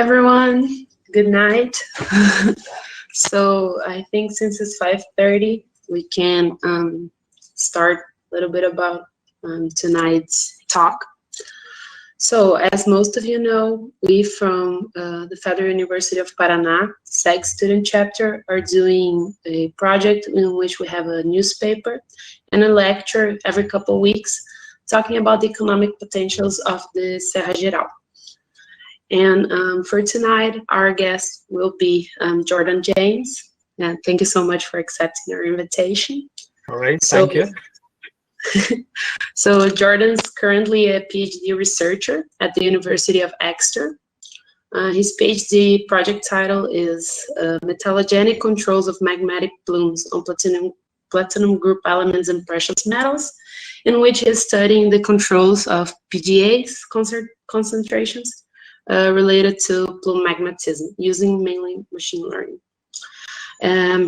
everyone. Good night. So I think since it's 5:30, we can start a little bit about tonight's talk. So as most of you know, we from the Federal University of Paraná SEG Student Chapter are doing a project in which we have a newspaper and a lecture every couple of weeks talking about the economic potentials of the Serra Geral. And for tonight, our guest will be Jordan James. And thank you so much for accepting our invitation. All right, thank you. So Jordan's currently a PhD researcher at the University of Exeter. His PhD project title is Metallogenic Controls of Magmatic Plumes on Platinum Group Elements and Precious Metals, in which he is studying the controls of PGAs concentrations related to plume magmatism using mainly machine learning.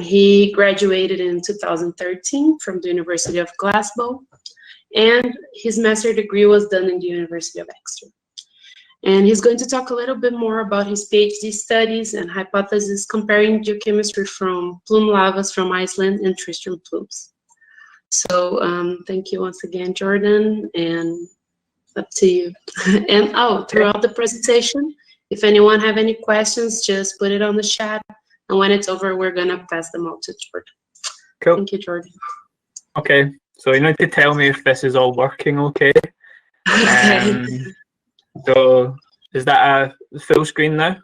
He graduated in 2013 from the University of Glasgow, and his master's degree was done in the University of Exeter. And he's going to talk a little bit more about his PhD studies and hypotheses comparing geochemistry from plume lavas from Iceland and Tristão plumes. So thank you once again, Jordan, and up to you. And throughout the presentation, if anyone have any questions, just put it on the chat. And when it's over, we're gonna pass them out to Jordan. Cool. Thank you, Jordan. Okay, so you need to tell me if this is all working okay. So is that a full screen now?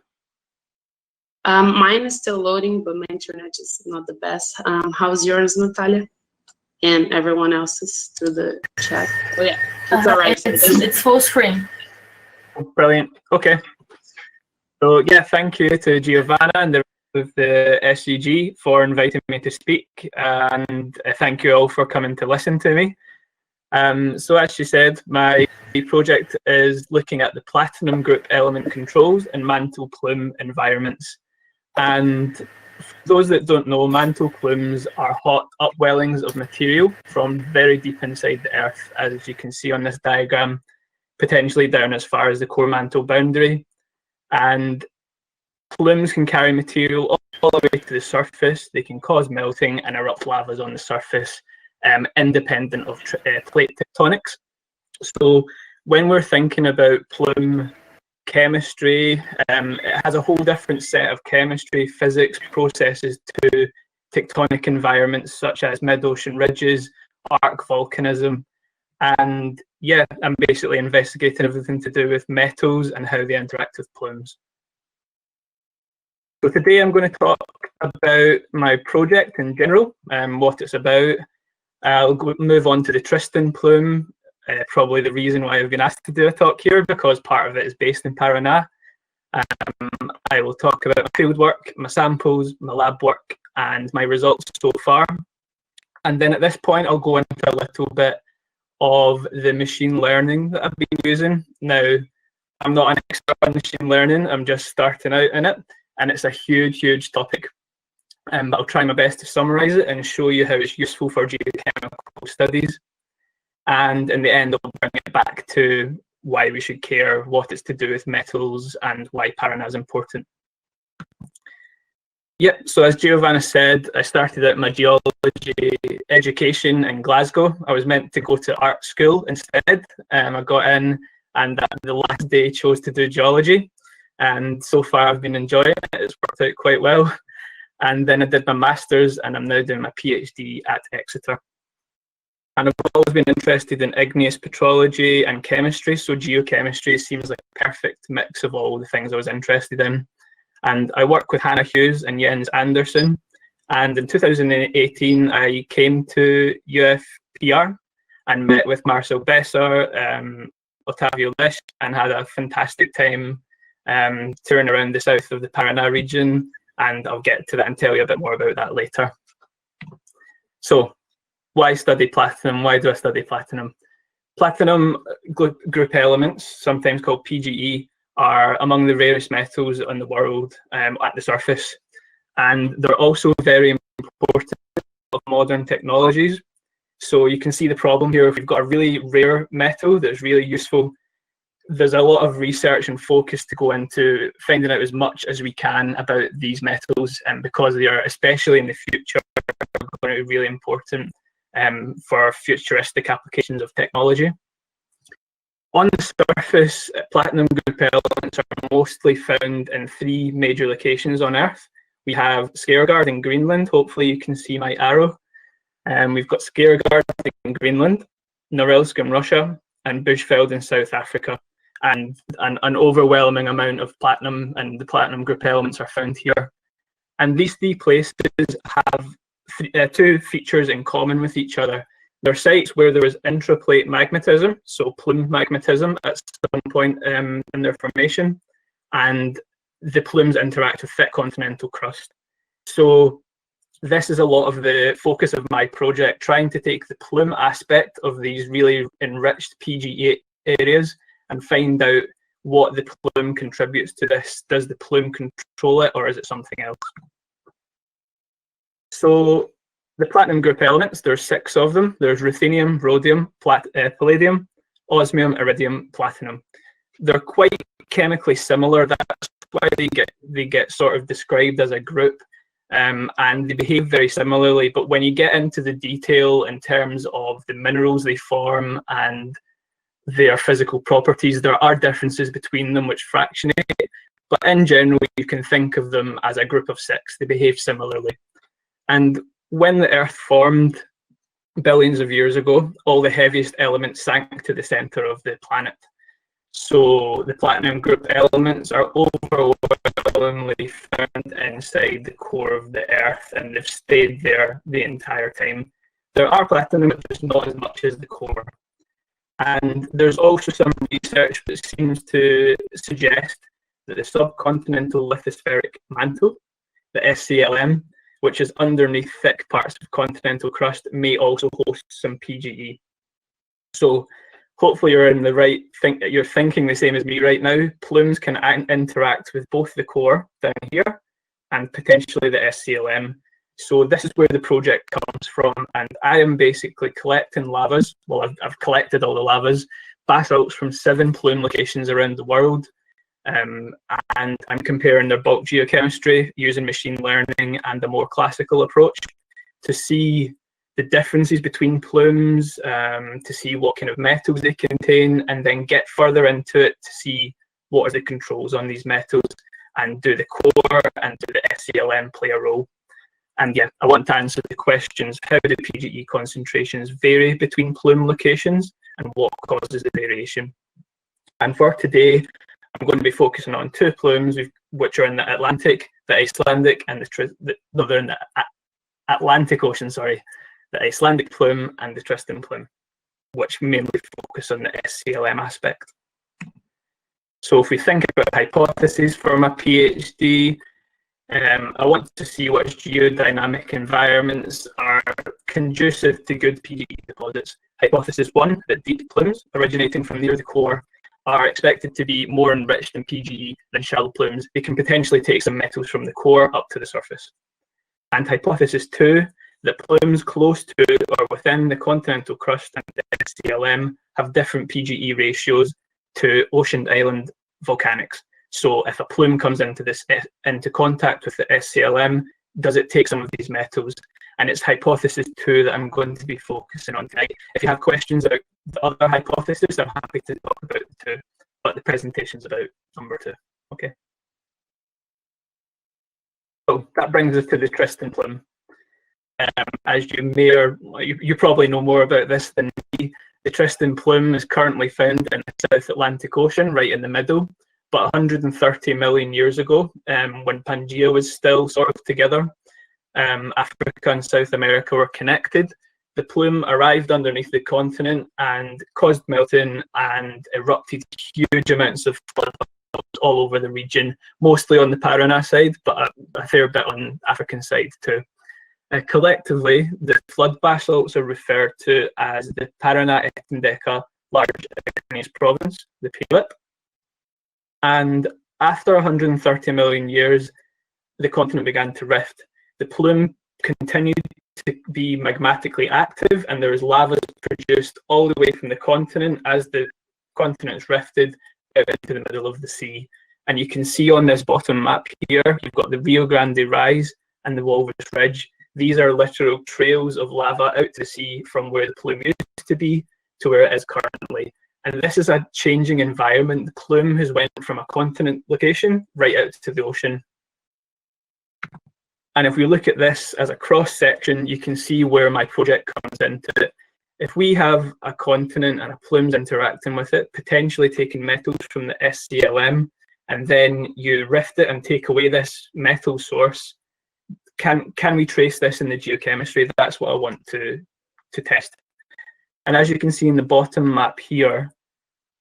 Mine is still loading, but my internet is not the best. How's yours, Natalia? And everyone else's through the chat. Oh yeah, it's all right. It's full screen. Brilliant. Okay. So yeah, thank you to Giovanna and the of the SEG for inviting me to speak, and thank you all for coming to listen to me. So as she said, my project is looking at the platinum group element controls in mantle plume environments. And for those that don't know, mantle plumes are hot upwellings of material from very deep inside the earth, as you can see on this diagram, potentially down as far as the core mantle boundary. And plumes can carry material all the way to the surface. They can cause melting and erupt lavas on the surface, independent of plate tectonics. So when we're thinking about plume chemistry, it has a whole different set of chemistry, physics, processes to tectonic environments such as mid-ocean ridges, arc volcanism. And yeah, I'm basically investigating everything to do with metals and how they interact with plumes. So today I'm going to talk about my project in general, what it's about. I'll move on to the Tristão plume, probably the reason why I've been asked to do a talk here, because part of it is based in Paraná. I will talk about my field work, my samples, my lab work, and my results so far. And then at this point, I'll go into a little bit of the machine learning that I've been using. Now, I'm not an expert on machine learning, I'm just starting out in it. And it's a huge, huge topic. But I'll try my best to summarize it and show you how it's useful for geochemical studies. And in the end, I'll bring it back to why we should care, what it's to do with metals, and why Paraná is important. Yep, so as Giovanna said, I started out my geology education in Glasgow. I was meant to go to art school instead. I got in, and the last day chose to do geology. And so far I've been enjoying it. It's worked out quite well. And then I did my master's, and I'm now doing my PhD at Exeter. And I've always been interested in igneous petrology and chemistry, so geochemistry seems like a perfect mix of all the things I was interested in. And I work with Hannah Hughes and Jens Andersen. And in 2018, I came to UFPR and met with Marcel Besser, Otávio Lesch, and had a fantastic time touring around the south of the Paraná region, and I'll get to that and tell you a bit more about that later. So, why study platinum? Why do I study platinum? Platinum group elements, sometimes called PGE, are among the rarest metals in the world at the surface, and they're also very important of modern technologies. So you can see the problem here. If you've got a really rare metal that's really useful there's a lot of research and focus to go into finding out as much as we can about these metals, and because they are, especially in the future, going to be really important for futuristic applications of technology. On the surface, platinum group elements are mostly found in 3 major locations on Earth. We have Skaergaard in Greenland. Hopefully you can see my arrow. We've got Skaergaard in Greenland, Norilsk in Russia, and Bushveld in South Africa. And an overwhelming amount of platinum and the platinum group elements are found here. And these 3 places have 2 features in common with each other. They're sites where there is intraplate magmatism, so plume magmatism at some point in their formation, and the plumes interact with thick continental crust. So this is a lot of the focus of my project, trying to take the plume aspect of these really enriched PGE areas and find out what the plume contributes to this. Does the plume control it, or is it something else? So the platinum group elements, there's 6 of them. There's ruthenium, rhodium, palladium, osmium, iridium, platinum. They're quite chemically similar. That's why they get sort of described as a group, and they behave very similarly. But when you get into the detail in terms of the minerals they form and their physical properties, there are differences between them which fractionate, but in general you can think of them as a group of 6. They behave similarly. And when the Earth formed billions of years ago, all the heaviest elements sank to the center of the planet. So the platinum group elements are overwhelmingly found inside the core of the Earth, and they've stayed there the entire time. There are platinum, but there's not as much as the core. And there's also some research that seems to suggest that the subcontinental lithospheric mantle, the SCLM, which is underneath thick parts of continental crust, may also host some PGE. So hopefully you're in the right you're thinking the same as me right now. Plumes can interact with both the core down here and potentially the SCLM. So this is where the project comes from, and I am basically collecting lavas. Well, I've collected all the lavas, basalts from 7 plume locations around the world, and I'm comparing their bulk geochemistry using machine learning and a more classical approach to see the differences between plumes, to see what kind of metals they contain, and then get further into it to see what are the controls on these metals, and do the core and do the SCLM play a role. And yeah, I want to answer the questions: how do PGE concentrations vary between plume locations, and what causes the variation? And for today, I'm going to be focusing on 2 plumes, which are in the Atlantic, the Icelandic, and they're in the Atlantic Ocean, sorry, the Icelandic plume and the Tristão plume, which mainly focus on the SCLM aspect. So if we think about hypotheses for my PhD, I want to see which geodynamic environments are conducive to good PGE deposits. Hypothesis 1, that deep plumes originating from near the core are expected to be more enriched in PGE than shallow plumes. They can potentially take some metals from the core up to the surface. And hypothesis 2, that plumes close to or within the continental crust and the SCLM have different PGE ratios to ocean island volcanics. So if a plume comes into contact with the SCLM, does it take some of these metals? And it's hypothesis 2 that I'm going to be focusing on tonight. If you have questions about the other hypothesis, I'm happy to talk about it too, but the presentation's about number 2. Okay. So that brings us to the Tristão plume. As you may or you probably know more about this than me, the Tristão plume is currently found in the South Atlantic Ocean, right in the middle. But 130 million years ago, when Pangaea was still sort of together, Africa and South America were connected. The plume arrived underneath the continent and caused melting and erupted huge amounts of flood all over the region, mostly on the Paraná side, but a fair bit on the African side too. Collectively, the flood basalts are referred to as the Paraná Etindeca large igneous province, the PLIP. And after 130 million years, the continent began to rift. The plume continued to be magmatically active, and there was lava produced all the way from the continent as the continents rifted out into the middle of the sea. And you can see on this bottom map here, you've got the Rio Grande Rise and the Walrus Ridge. These are literal trails of lava out to the sea from where the plume used to be to where it is currently. And this is a changing environment. The plume has went from a continent location right out to the ocean. And if we look at this as a cross section, you can see where my project comes into it. If we have a continent and a plume's interacting with it, potentially taking metals from the SCLM, and then you rift it and take away this metal source, can we trace this in the geochemistry? That's what I want to test. And as you can see in the bottom map here,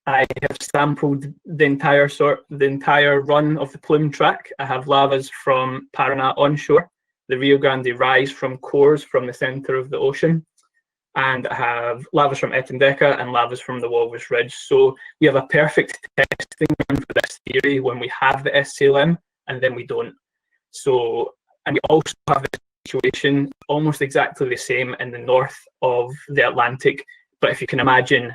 I have sampled the entire run of the plume track. I have lavas from Paraná onshore, the Rio Grande Rise from cores from the center of the ocean, and I have lavas from Etendeca and lavas from the Walrus Ridge. So we have a perfect testing run for this theory when we have the SCLM and then we don't. So, and we also have a situation almost exactly the same in the north of the Atlantic, but if you can imagine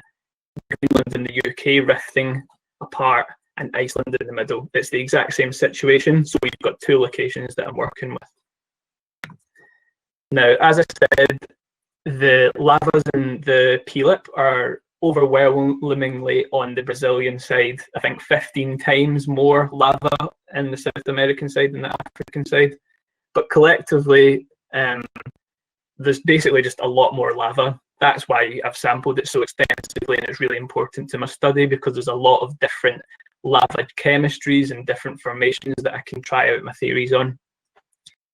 Greenland and the UK rifting apart and Iceland in the middle, it's the exact same situation. So we've got two locations that I'm working with. Now, as I said, the lavas in the P-lip are overwhelmingly on the Brazilian side. I think 15 times more lava in the South American side than the African side. But collectively, there's basically just a lot more lava. That's why I've sampled it so extensively, and it's really important to my study because there's a lot of different lava chemistries and different formations that I can try out my theories on.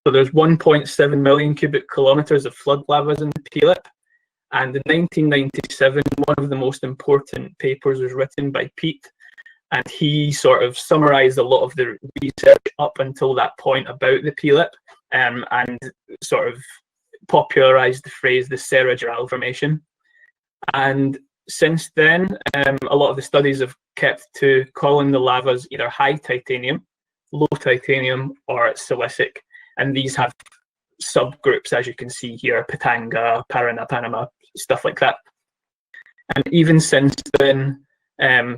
So there's 1.7 million cubic kilometers of flood lavas in the P-lip. And in 1997, one of the most important papers was written by Pete, and he sort of summarized a lot of the research up until that point about the P-lip, and sort of popularized the phrase the Serra Geral formation. And since then, a lot of the studies have kept to calling the lavas either high titanium, low titanium, or silicic. And these have subgroups, as you can see here, Pitanga, Paraná, Panama, stuff like that. And even since then, a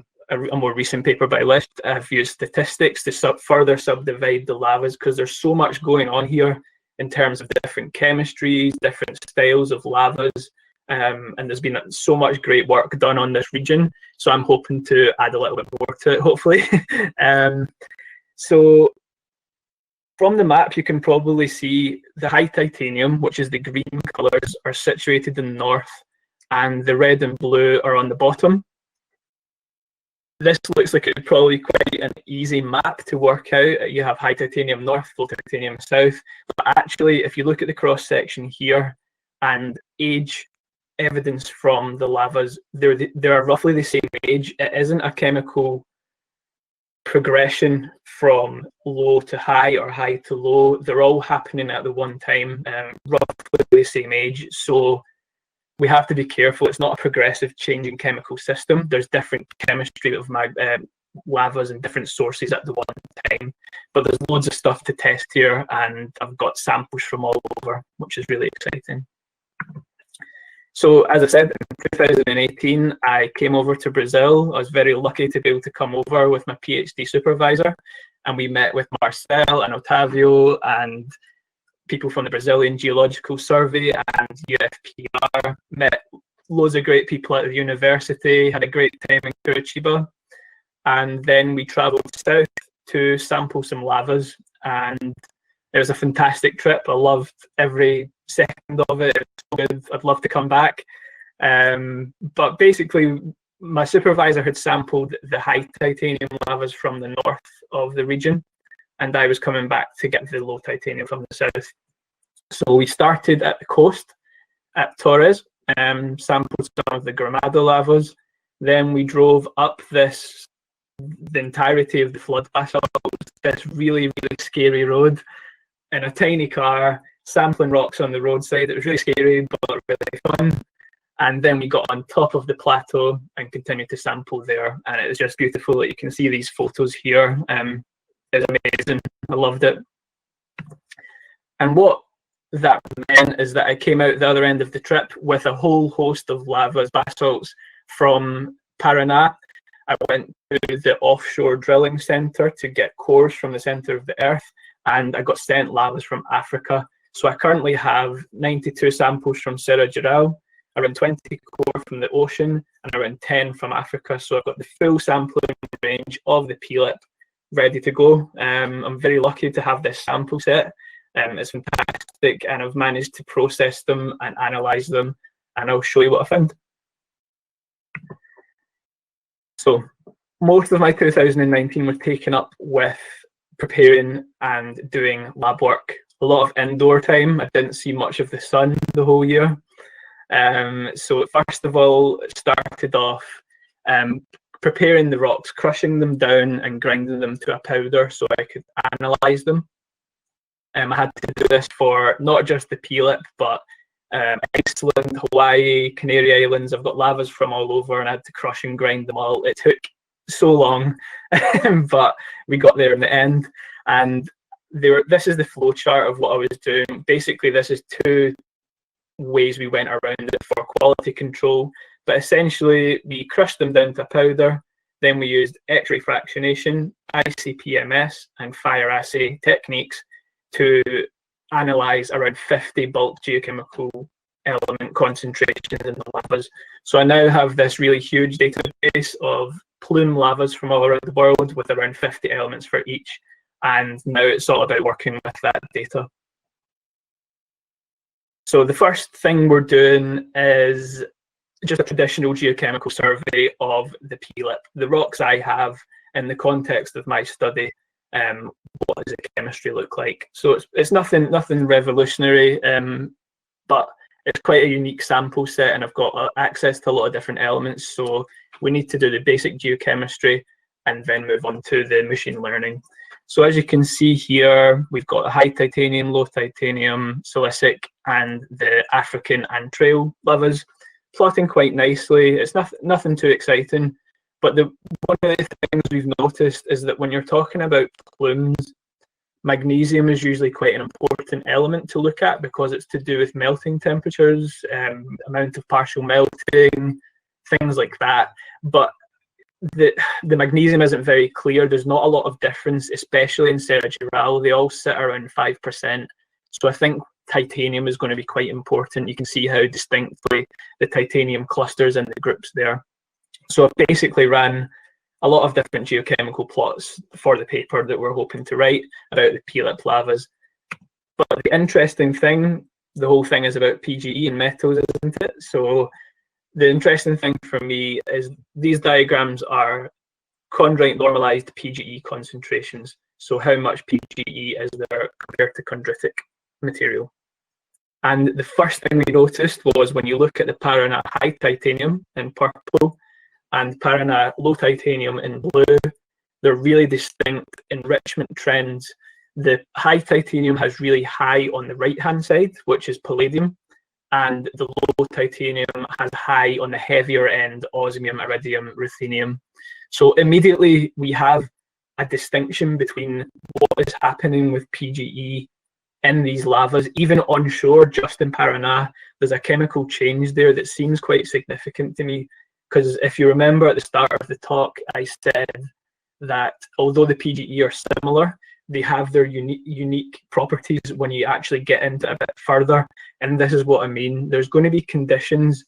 more recent paper by List, I've used statistics to further subdivide the lavas because there's so much going on here in terms of different chemistries, different styles of lavas, and there's been so much great work done on this region. So I'm hoping to add a little bit more to it, hopefully. So from the map, you can probably see the high titanium, which is the green colours, are situated in the north, and the red and blue are on the bottom. This looks like it would probably be quite an easy map to work out. You have high titanium north, low titanium south, but actually, if you look at the cross section here and age evidence from the lavas, they're roughly the same age. It isn't a chemical progression from low to high or high to low. They're all happening at the one time, roughly the same age. So we have to be careful. It's not a progressive changing chemical system. There's different chemistry of lavas and different sources at the one time, but there's loads of stuff to test here, and I've got samples from all over, which is really exciting. So as I said, in 2018, I came over to Brazil. I was very lucky to be able to come over with my PhD supervisor, and we met with Marcel and Otavio and people from the Brazilian Geological Survey and UFPR, met loads of great people at the university, had a great time in Curitiba, and then we travelled south to sample some lavas, and it was a fantastic trip. I loved every second of it. It was so good. I'd love to come back. But basically, my supervisor had sampled the high titanium lavas from the north of the region, and I was coming back to get the low titanium from the south. So we started at the coast at Torres, sampled some of the Gramado lavas. Then we drove up the entirety of the flood basalt, this really, really scary road in a tiny car, sampling rocks on the roadside. It was really scary, but really fun. And then we got on top of the plateau and continued to sample there. And it was just beautiful. You can see these photos here. It's amazing. I loved it. And what that meant is that I came out the other end of the trip with a whole host of lavas, basalts from Paraná. I went to the offshore drilling centre to get cores from the centre of the Earth, and I got sent lavas from Africa. So I currently have 92 samples from Serra Geral, around 20 core from the ocean, and around 10 from Africa. So I've got the full sampling range of the PLIP ready to go. I'm very lucky to have this sample set. It's fantastic, and I've managed to process them and analyse them, and I'll show you what I found. So most of my 2019 was taken up with preparing and doing lab work. A lot of indoor time. I didn't see much of the sun the whole year. So first of all, it started off preparing the rocks, crushing them down and grinding them to a powder so I could analyse them. I had to do this for not just the PLIP, but Iceland, Hawaii, Canary Islands. I've got lavas from all over, and I had to crush and grind them all. It took so long, but we got there in the end. And this is the flow chart of what I was doing. Basically, this is two ways we went around it for quality control. But essentially, we crushed them down to powder. Then we used X-ray fractionation, ICP-MS, and fire assay techniques to analyze around 50 bulk geochemical element concentrations in the lavas. So I now have this really huge database of plume lavas from all around the world with around 50 elements for each. And now it's all about working with that data. So the first thing we're doing is just a traditional geochemical survey of the PLIP. The rocks I have in the context of my study, what does the chemistry look like? So it's nothing revolutionary, but it's quite a unique sample set, and I've got access to a lot of different elements. So we need to do the basic geochemistry and then move on to the machine learning. So as you can see here, we've got high titanium, low titanium, silicic, and the African and trail lavas plotting quite nicely. It's nothing too exciting, but one of the things we've noticed is that when you're talking about plumes, magnesium is usually quite an important element to look at because it's to do with melting temperatures, amount of partial melting, things like that. But the magnesium isn't very clear. There's not a lot of difference, especially in Serra Geral. They all sit around 5%. So I think titanium is going to be quite important. You can see how distinctly the titanium clusters in the groups there. So I've basically ran a lot of different geochemical plots for the paper that we're hoping to write about the PLIP lavas. But the interesting thing, the whole thing is about PGE and metals, isn't it? So the interesting thing for me is these diagrams are chondrite normalized PGE concentrations. So how much PGE is there compared to chondritic material. And the first thing we noticed was when you look at the Paraná high titanium in purple and Paraná low titanium in blue, they're really distinct enrichment trends. The high titanium has really high on the right-hand side, which is palladium, and the low titanium has high on the heavier end, osmium, iridium, ruthenium. So immediately we have a distinction between what is happening with PGE in these lavas. Even onshore, just in Paraná, there's a chemical change there that seems quite significant to me, because if you remember at the start of the talk, I said that although the PGE are similar, they have their unique properties when you actually get into it a bit further. And this is what I mean. There's going to be conditions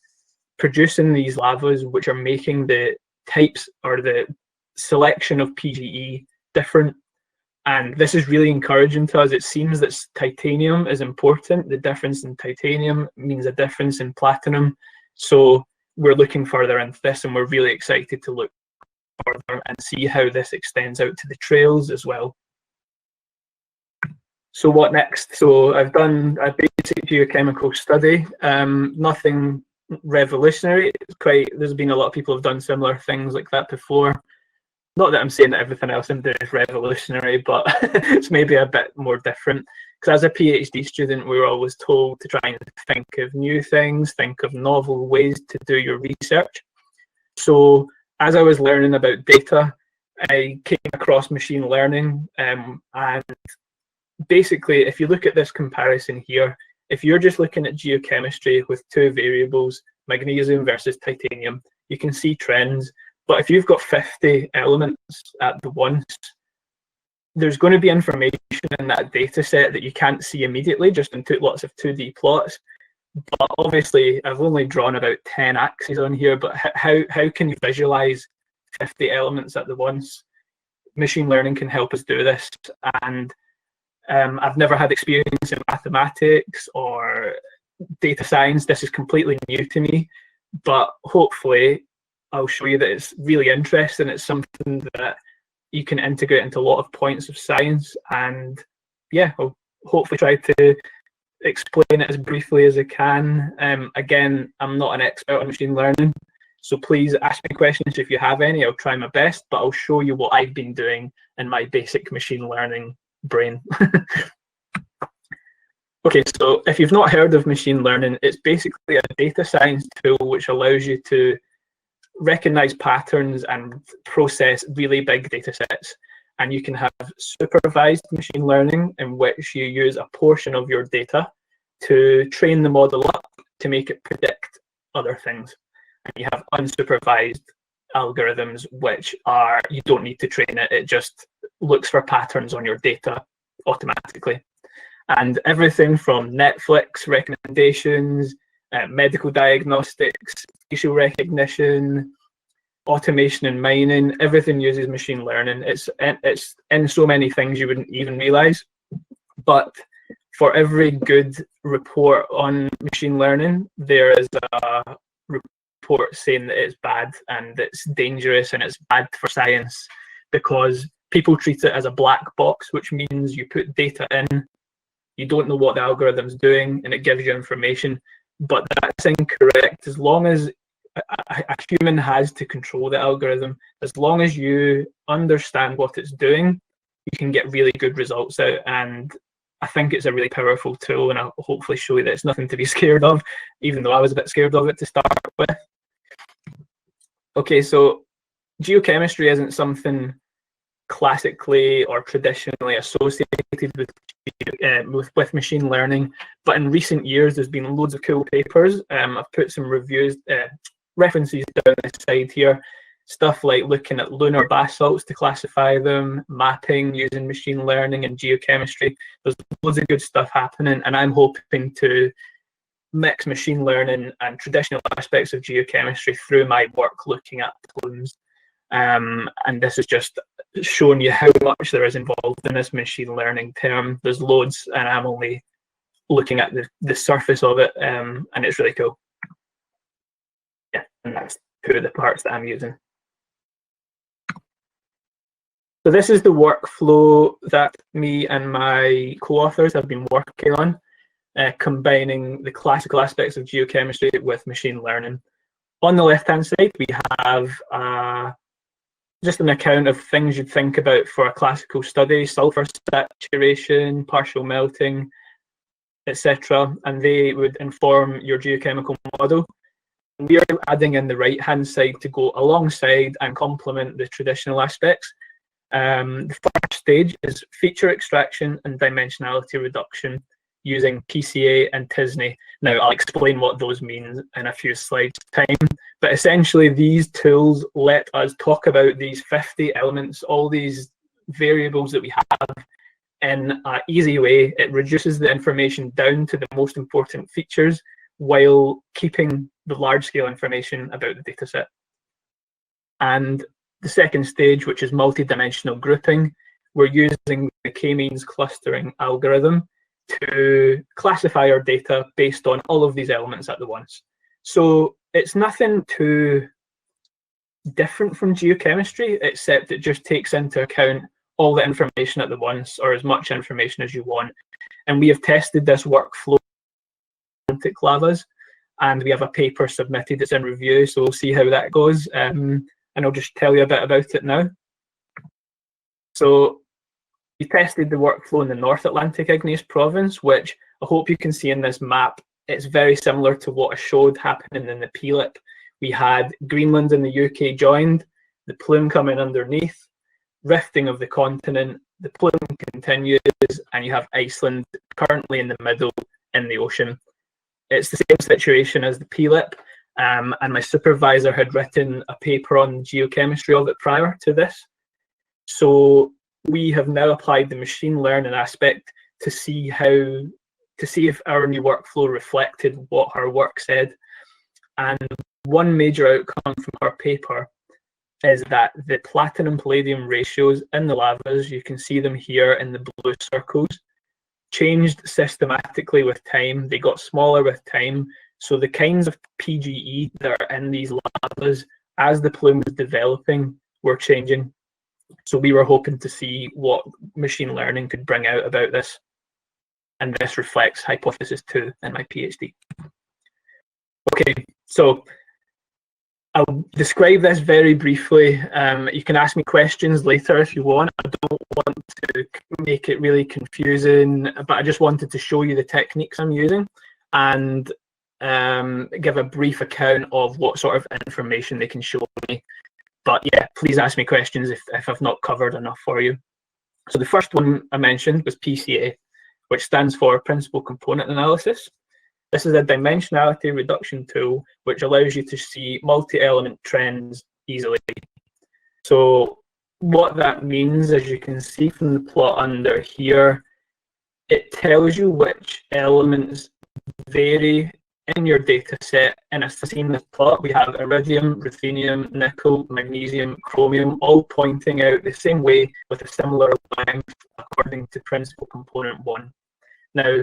producing these lavas which are making the types or the selection of PGE different. And this is really encouraging to us. It seems that titanium is important. The difference in titanium means a difference in platinum. So we're looking further into this, and we're really excited to look further and see how this extends out to the trails as well. So what next? So I've done a basic geochemical study, nothing revolutionary. There's been a lot of people who've done similar things like that before. Not that I'm saying that everything else I'm doing is revolutionary, but it's maybe a bit more different. Because as a PhD student, we were always told to try and think of new things, think of novel ways to do your research. So as I was learning about data, I came across machine learning, and basically, if you look at this comparison here, if you're just looking at geochemistry with two variables, magnesium versus titanium, you can see trends. But if you've got 50 elements at the once, there's going to be information in that data set that you can't see immediately just in lots of 2D plots. But obviously, I've only drawn about 10 axes on here, but how can you visualize 50 elements at the once? Machine learning can help us do this. And I've never had experience in mathematics or data science. This is completely new to me, but hopefully I'll show you that it's really interesting. It's something that you can integrate into a lot of points of science. And yeah, I'll hopefully try to explain it as briefly as I can. Again, I'm not an expert on machine learning, so please ask me questions if you have any. I'll try my best, but I'll show you what I've been doing in my basic machine learning brain. Okay, so if you've not heard of machine learning, it's basically a data science tool which allows you to recognize patterns and process really big data sets. And you can have supervised machine learning, in which you use a portion of your data to train the model up to make it predict other things. And you have unsupervised algorithms, which are, you don't need to train it, it just looks for patterns on your data automatically. And everything from Netflix recommendations, medical diagnostics, facial recognition, automation and mining, everything uses machine learning. It's in so many things you wouldn't even realize. But for every good report on machine learning, there is a report saying that it's bad and it's dangerous and it's bad for science, because people treat it as a black box, which means you put data in, you don't know what the algorithm's doing, and it gives you information. But that's incorrect. As long as a human has to control the algorithm, as long as you understand what it's doing, you can get really good results out. And I think it's a really powerful tool, and I'll hopefully show you that it's nothing to be scared of, even though I was a bit scared of it to start with. Okay, so geochemistry isn't something classically or traditionally associated with machine learning, but in recent years there's been loads of cool papers. I've put some reviews, references down this side here, stuff like looking at lunar basalts to classify them, mapping using machine learning and geochemistry. There's loads of good stuff happening, and I'm hoping to mix machine learning and traditional aspects of geochemistry through my work looking at plumes. And this is just showing you how much there is involved in this machine learning term. There's loads, and I'm only looking at the surface of it, and it's really cool. Yeah, and that's two of the parts that I'm using. So this is the workflow that me and my co-authors have been working on, combining the classical aspects of geochemistry with machine learning. On the left-hand side, we have just an account of things you'd think about for a classical study: sulfur saturation, partial melting, etc. And they would inform your geochemical model. We are adding in the right-hand side to go alongside and complement the traditional aspects. The first stage is feature extraction and dimensionality reduction using PCA and TISNE. Now, I'll explain what those mean in a few slides' time, but essentially these tools let us talk about these 50 elements, all these variables that we have, in an easy way. It reduces the information down to the most important features while keeping the large-scale information about the dataset. And the second stage, which is multi-dimensional grouping, we're using the k-means clustering algorithm to classify our data based on all of these elements at the once. So it's nothing too different from geochemistry, except it just takes into account all the information at the once, or as much information as you want. And we have tested this workflow in Atlantic lavas, and we have a paper submitted that's in review, so we'll see how that goes. And I'll just tell you a bit about it now. So we tested the workflow in the North Atlantic Igneous Province, which I hope you can see in this map. It's very similar to what I showed happening in the PLIP. We had Greenland and the UK joined, the plume coming underneath, rifting of the continent, the plume continues, and you have Iceland currently in the middle in the ocean. It's the same situation as the PLIP, and my supervisor had written a paper on geochemistry of it prior to this. So we have now applied the machine learning aspect to see if our new workflow reflected what her work said. And one major outcome from her paper is that the platinum-palladium ratios in the lavas, you can see them here in the blue circles, changed systematically with time. They got smaller with time. So the kinds of PGE that are in these lavas, as the plume was developing, were changing. So we were hoping to see what machine learning could bring out about this. And this reflects hypothesis 2 in my PhD. Okay, so I'll describe this very briefly. You can ask me questions later if you want. I don't want to make it really confusing, but I just wanted to show you the techniques I'm using and give a brief account of what sort of information they can show me. But yeah, please ask me questions if I've not covered enough for you. So the first one I mentioned was PCA, which stands for Principal Component Analysis. This is a dimensionality reduction tool which allows you to see multi-element trends easily. So what that means, as you can see from the plot under here, it tells you which elements vary in your data set in a seamless plot. We have iridium, ruthenium, nickel, magnesium, chromium, all pointing out the same way with a similar length according to Principal Component 1. Now,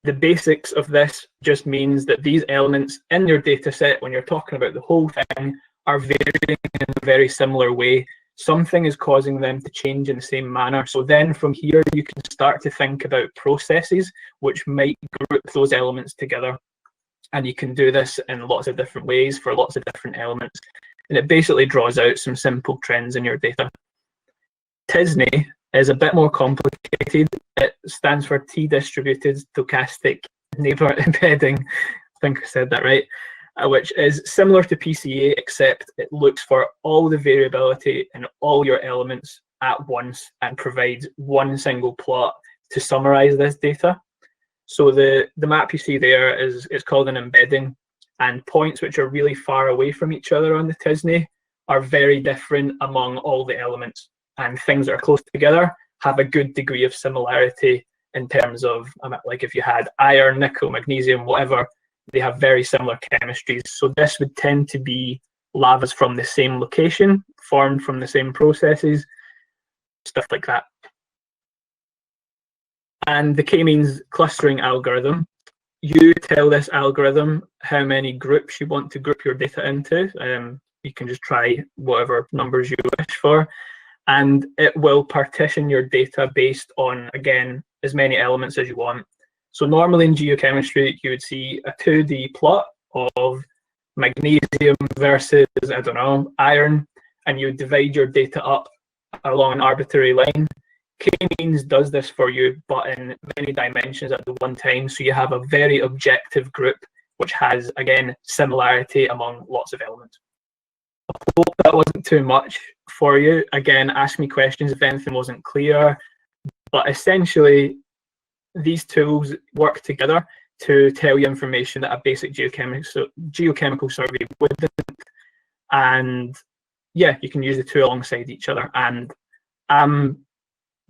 the basics of this just means that these elements in your data set, when you're talking about the whole thing, are varying in a very similar way. Something is causing them to change in the same manner. So then from here, you can start to think about processes which might group those elements together. And you can do this in lots of different ways for lots of different elements. And it basically draws out some simple trends in your data. TISNE is a bit more complicated. It stands for T-distributed stochastic neighbor embedding. I think I said that right. Which is similar to PCA, except it looks for all the variability in all your elements at once and provides one single plot to summarize this data. So the map you see there is called an embedding, and points which are really far away from each other on the TISNE are very different among all the elements, and things that are close together have a good degree of similarity in terms of, like if you had iron, nickel, magnesium, whatever, they have very similar chemistries. So this would tend to be lavas from the same location, formed from the same processes, stuff like that. And the k-means clustering algorithm, you tell this algorithm how many groups you want to group your data into. You can just try whatever numbers you wish for, and it will partition your data based on, again, as many elements as you want. So normally in geochemistry, you would see a 2D plot of magnesium versus, I don't know, iron, and you would divide your data up along an arbitrary line. K-means does this for you, but in many dimensions at the one time. So you have a very objective group, which has, again, similarity among lots of elements. I hope that wasn't too much for you. Again, ask me questions if anything wasn't clear. But essentially, these tools work together to tell you information that a basic geochemical survey wouldn't. And yeah, you can use the two alongside each other. And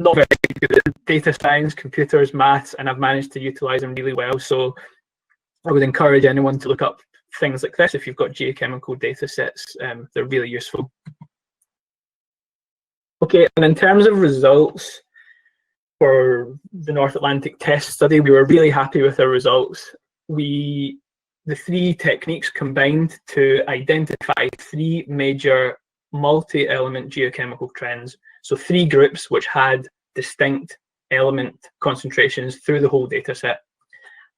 not very good at data science, computers, maths, and I've managed to utilize them really well. So I would encourage anyone to look up things like this if you've got geochemical data sets. They're really useful. Okay, and in terms of results for the North Atlantic test study, we were really happy with our results. The three techniques combined to identify three major multi-element geochemical trends. So three groups which had distinct element concentrations through the whole data set.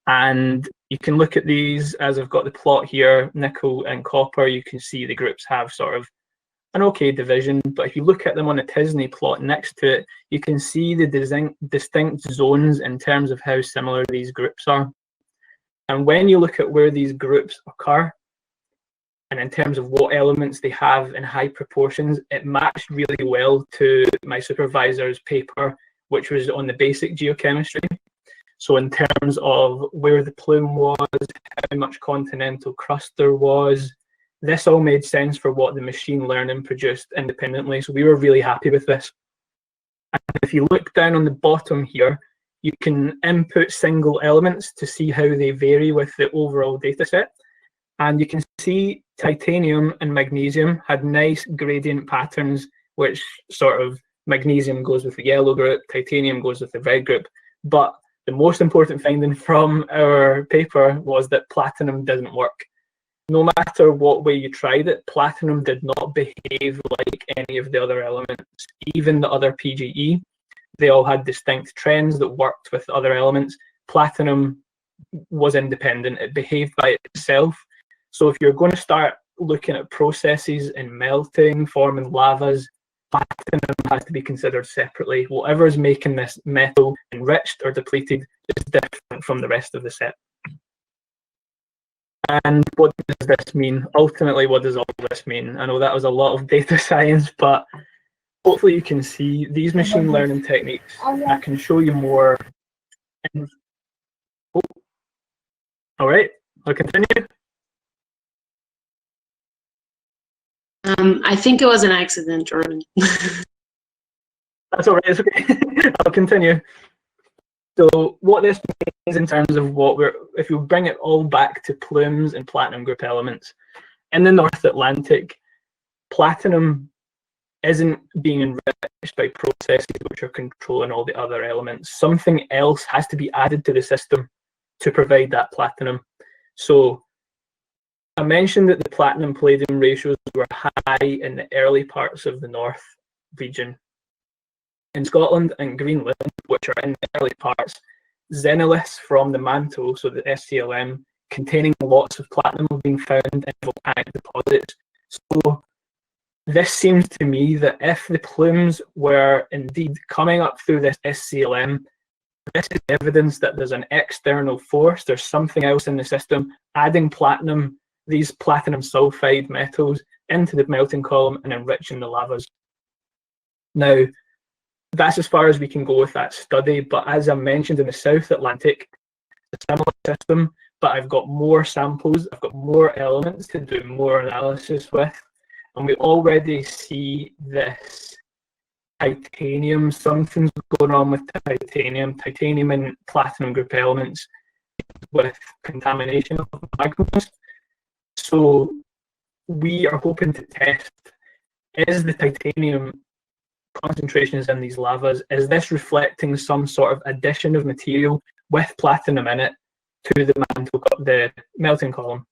And you can look at these as I've got the plot here, nickel and copper. You can see the groups have sort of an okay division, but if you look at them on a TISNE plot next to it, you can see the distinct zones in terms of how similar these groups are. And when you look at where these groups occur, and in terms of what elements they have in high proportions, it matched really well to my supervisor's paper, which was on the basic geochemistry. So in terms of where the plume was, how much continental crust there was, this all made sense for what the machine learning produced independently. So we were really happy with this. And if you look down on the bottom here, you can input single elements to see how they vary with the overall data set. And you can see titanium and magnesium had nice gradient patterns, which sort of magnesium goes with the yellow group, titanium goes with the red group. But the most important finding from our paper was that platinum doesn't work. No matter what way you tried it, platinum did not behave like any of the other elements, even the other PGE. They all had distinct trends that worked with other elements. Platinum was independent, it behaved by itself. So if you're going to start looking at processes in melting, forming lavas, platinum has to be considered separately. Whatever is making this metal enriched or depleted is different from the rest of the set. And what does this mean? Ultimately, what does all this mean? I know that was a lot of data science, but hopefully you can see these machine learning techniques. I can show you more. Oh. All right, I'll continue. I think it was an accident, Jordan. That's all right, it's okay. I'll continue. So what this means in terms of what if we bring it all back to plumes and platinum group elements, in the North Atlantic, platinum isn't being enriched by processes which are controlling all the other elements. Something else has to be added to the system to provide that platinum. So I mentioned that the platinum-palladium ratios were high in the early parts of the North region. In Scotland and Greenland, which are in the early parts, xenoliths from the mantle, so the SCLM, containing lots of platinum have been found in volcanic deposits. So this seems to me that if the plumes were indeed coming up through this SCLM, this is evidence that there's an external force, there's something else in the system adding platinum, these platinum sulfide metals, into the melting column and enriching the lavas. Now, that's as far as we can go with that study, but as I mentioned, in the South Atlantic, it's a similar system, but I've got more samples, I've got more elements to do more analysis with, and we already see this titanium, something's going on with titanium and platinum group elements with contamination of magmas. So we are hoping to test, is the titanium concentrations in these lavas, is this reflecting some sort of addition of material with platinum in it to the mantle, the melting column?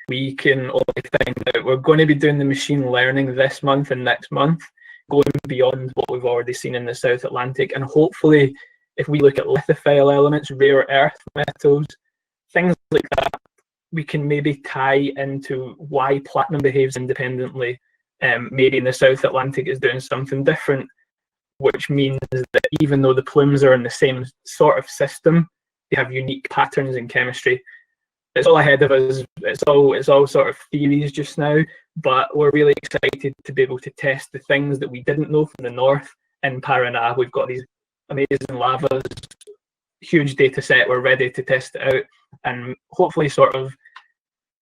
We can only find out. We're going to be doing the machine learning this month and next month, going beyond what we've already seen in the South Atlantic, and hopefully if we look at lithophile elements, rare earth metals, things like that, we can maybe tie into why platinum behaves independently. Maybe in the South Atlantic is doing something different, which means that even though the plumes are in the same sort of system, they have unique patterns in chemistry. It's all ahead of us. It's all sort of theories just now, but we're really excited to be able to test the things that we didn't know from the North in Paraná. We've got these amazing lavas, huge data set. We're ready to test it out and hopefully sort of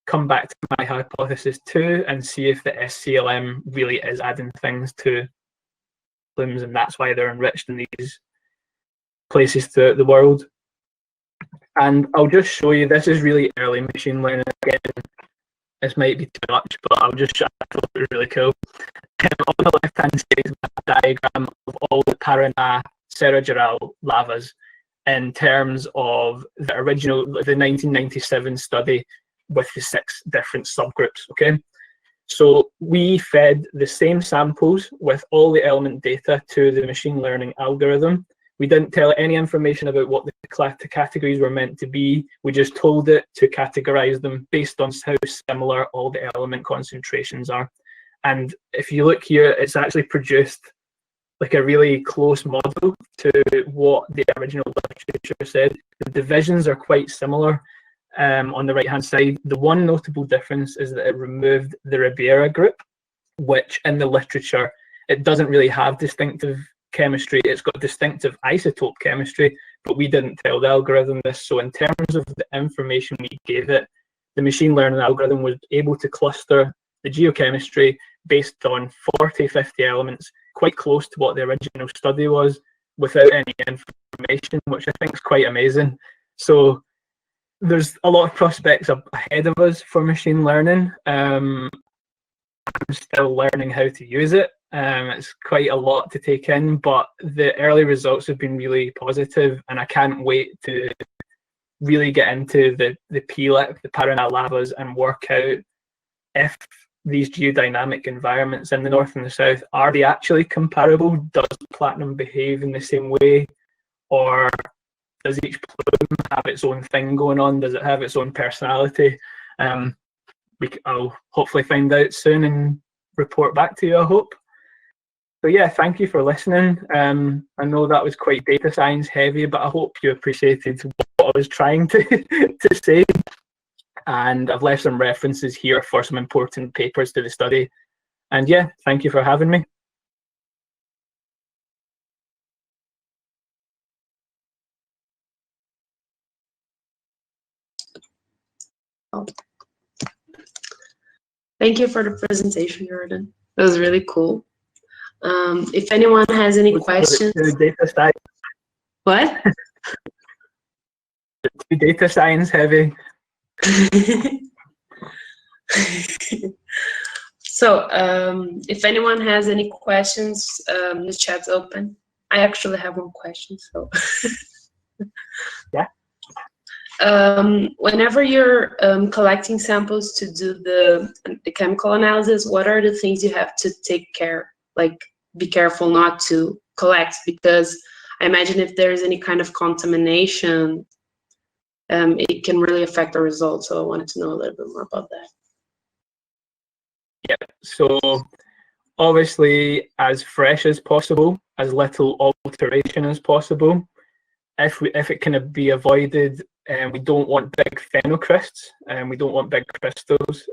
come back to my hypothesis too and see if the SCLM really is adding things to plumes, and that's why they're enriched in these places throughout the world. And I'll just show you, this is really early machine learning. Again, this might be too much, but I'll just show you. I thought it was really cool. On the left-hand side is a diagram of all the Paraná Serra Geral lavas in terms of the original, the 1997 study with the 6 different subgroups, okay? So we fed the same samples with all the element data to the machine learning algorithm. We didn't tell it any information about what the categories were meant to be. We just told it to categorize them based on how similar all the element concentrations are. And if you look here, it's actually produced like a really close model to what the original literature said. The divisions are quite similar. On the right-hand side, the one notable difference is that it removed the Ribeira group, which in the literature, it doesn't really have distinctive chemistry. It's got distinctive isotope chemistry, but we didn't tell the algorithm this. So in terms of the information we gave it, the machine learning algorithm was able to cluster the geochemistry based on 40, 50 elements, quite close to what the original study was, without any information, which I think is quite amazing. So there's a lot of prospects ahead of us for machine learning. I'm still learning how to use it. It's quite a lot to take in, but the early results have been really positive, and I can't wait to really get into the PLIP, the Paranal lavas, and work out if these geodynamic environments in the north and the south, are they actually comparable? Does platinum behave in the same way, or does each plume have its own thing going on? Does it have its own personality? I'll hopefully find out soon and report back to you, I hope. So yeah, thank you for listening. I know that was quite data science heavy, but I hope you appreciated what I was trying to say. And I've left some references here for some important papers to the study. And yeah, thank you for having me. Thank you for the presentation, Jordan. It was really cool. If anyone has any questions. Data science. What? Data science heavy. So, if anyone has any questions, the chat's open. I actually have one question, so. Yeah. Whenever you're collecting samples to do the chemical analysis, what are the things you have to take care, like be careful not to collect? Because I imagine if there's any kind of contamination, it can really affect the results. So I wanted to know a little bit more about that. Yeah, so obviously as fresh as possible, as little alteration as possible. If it can be avoided, we don't want big phenocrysts, and we don't want big crystals,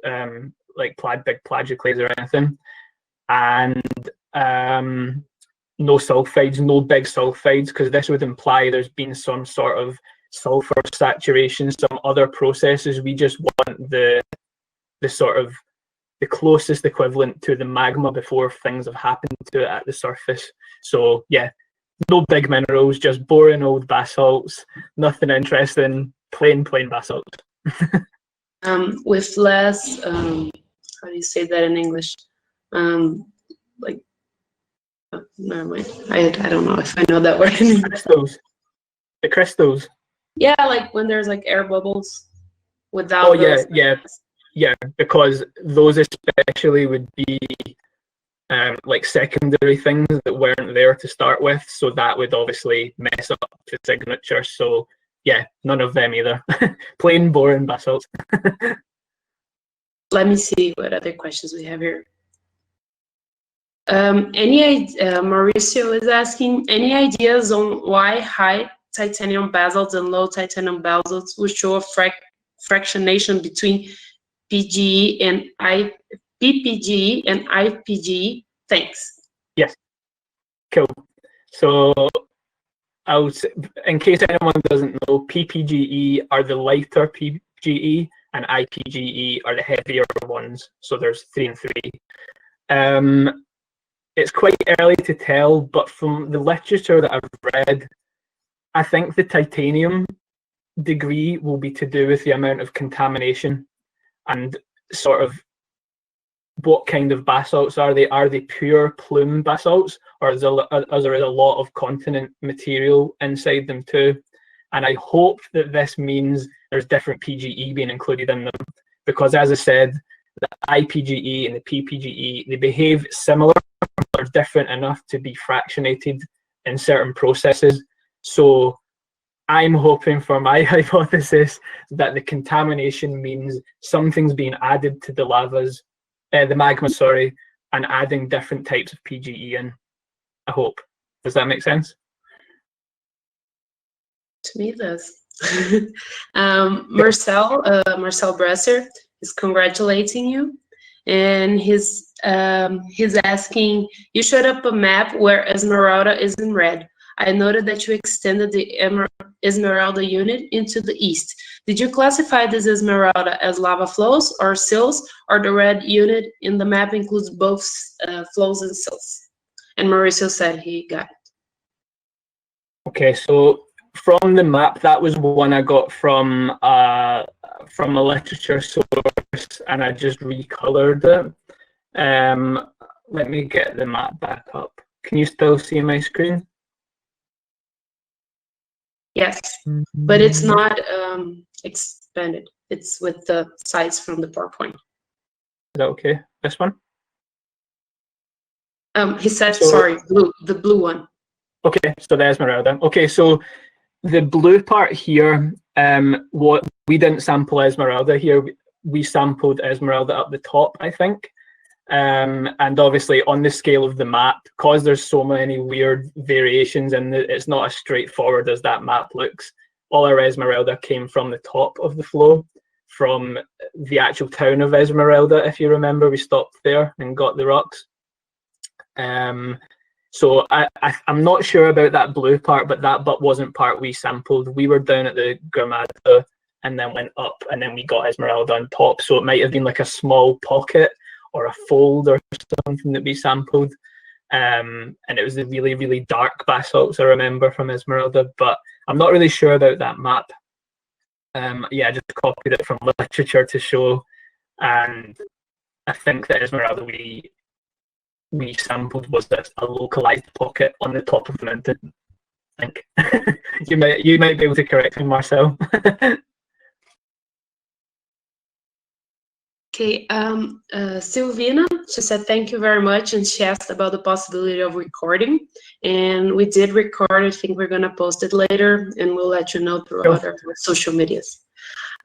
like big plagioclase or anything. And no sulfides, no big sulfides, because this would imply there's been some sort of sulfur saturation, some other processes. We just want the sort of the closest equivalent to the magma before things have happened to it at the surface. So yeah, no big minerals, just boring old basalts, nothing interesting, plain basalt. With less, how do you say that in English? Like, oh, never mind. I don't know if I know that word in English. Crystals. The crystals. Yeah, like when there's like air bubbles without. Oh yeah, because those especially would be like secondary things that weren't there to start with, so that would obviously mess up the signature. So yeah, none of them either. Plain boring basalt. Let me see what other questions we have here. Mauricio is asking, any ideas on why high titanium basalts and low titanium basalts will show a fractionation between PGE and PPGE and IPGE? Thanks. Yes. Cool. So I would say, in case anyone doesn't know, PPGE are the lighter PGE and IPGE are the heavier ones. So there's 3 and 3. It's quite early to tell, but from the literature that I've read, I think the titanium degree will be to do with the amount of contamination and sort of what kind of basalts are they? Are they pure plume basalts, or is there a lot of continent material inside them too? And I hope that this means there's different PGE being included in them, because as I said, the IPGE and the PPGE, they behave similar, but they're different enough to be fractionated in certain processes. So I'm hoping for my hypothesis that the contamination means something's being added to the lavas, the magma, sorry, and adding different types of PGE in. I hope. Does that make sense? To me, it does. Marcel Bresser is congratulating you, and he's asking, you showed up a map where Esmeralda is in red. I noted that you extended the Esmeralda unit into the east. Did you classify this Esmeralda as lava flows or sills, or the red unit in the map includes both flows and sills? And Mauricio said he got it. Okay, so from the map, that was one I got from a literature source, and I just recolored it. Let me get the map back up. Can you still see my screen? Yes, but it's not expanded. It's with the size from the PowerPoint. Is that okay? This one? He said, sorry, blue, the blue one. Okay, so the Esmeralda. Okay, so the blue part here, what we didn't sample Esmeralda here. We sampled Esmeralda up the top, I think. And obviously on the scale of the map, because there's so many weird variations and it's not as straightforward as that map looks, all our Esmeralda came from the top of the flow, from the actual town of Esmeralda. If you remember, we stopped there and got the rocks. So I'm not sure about that blue part, but that wasn't part we sampled. We were down at the Gramada and then went up, and then we got Esmeralda on top. So it might have been like a small pocket or a fold or something that we sampled. And it was the really, really dark basalts I remember from Esmeralda, but I'm not really sure about that map. Yeah, I just copied it from literature to show, and I think that Esmeralda we sampled was a localized pocket on the top of the mountain. I think you might be able to correct me, Marcel. Okay, Silvina, she said thank you very much, and she asked about the possibility of recording, and we did record. I think we're gonna post it later, and we'll let you know through other social medias.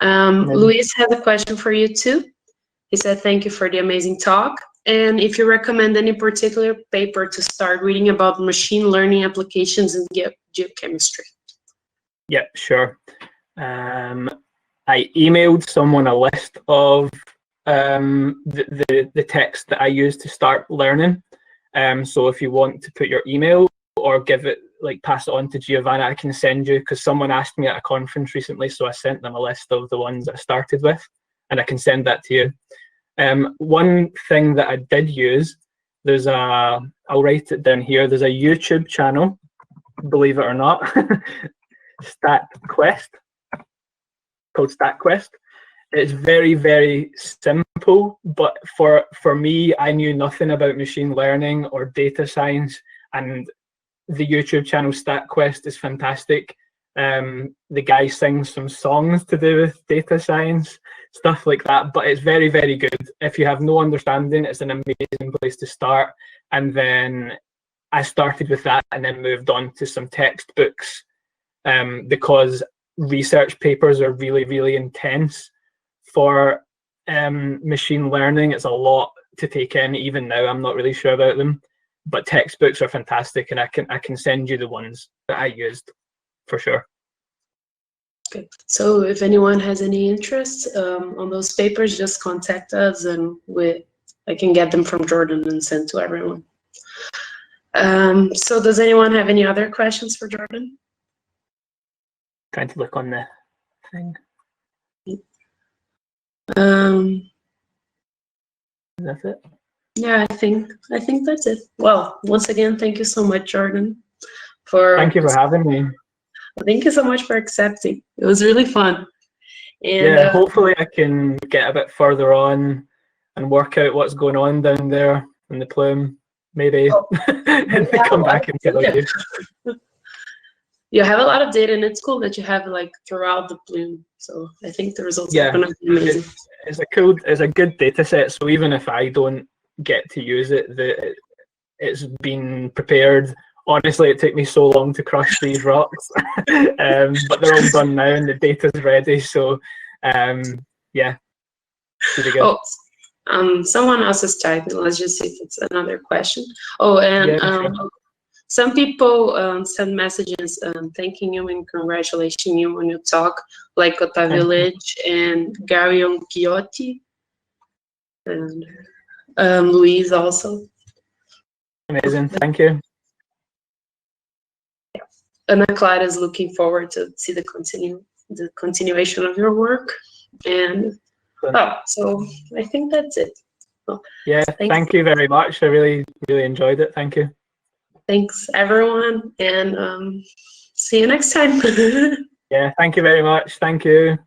Luis has a question for you too. He said thank you for the amazing talk, and if you recommend any particular paper to start reading about machine learning applications in geochemistry. Yeah, sure. I emailed someone a list of the text that I use to start learning. So if you want to put your email or give it, like pass it on to Giovanna, I can send you, because someone asked me at a conference recently, so I sent them a list of the ones I started with, and I can send that to you. One thing that I did use, there's I'll write it down here, there's a YouTube channel, believe it or not, StatQuest, called StatQuest. It's very, very simple, but for me, I knew nothing about machine learning or data science, and the YouTube channel StatQuest is fantastic. The guy sings some songs to do with data science, stuff like that, but it's very, very good. If you have no understanding, it's an amazing place to start. And then I started with that and then moved on to some textbooks, because research papers are really, really intense for machine learning. It's a lot to take in. Even now, I'm not really sure about them, but textbooks are fantastic, and I can send you the ones that I used for sure. Okay, so if anyone has any interest on those papers, just contact us, and I can get them from Jordan and send to everyone. So does anyone have any other questions for Jordan? Trying to look on the thing. That's it. Yeah, I think that's it. Well, once again, thank you so much, Jordan. Thank you for having me. Thank you so much for accepting. It was really fun. And yeah, hopefully I can get a bit further on and work out what's going on down there in the plume, maybe, and come back and tell you. You have a lot of data, and it's cool that you have like throughout the plume. So I think the results are going to be amazing. It's a good data set. So even if I don't get to use it, it's been prepared. Honestly, it took me so long to crush these rocks, but they're all done now and the data's ready. So yeah, pretty good. Oh, someone else is typing. Let's just see if it's another question. Oh, and yeah, sure. Some people send messages thanking you and congratulating you on your talk, like Otávio Lage and Garion Chiotti, and Luis also. Amazing, thank you. Ana Clara is looking forward to see the continuation of your work. And so I think that's it. Well, yeah, thank you very much. I really enjoyed it. Thank you. Thanks, everyone, and see you next time. Yeah, thank you very much. Thank you.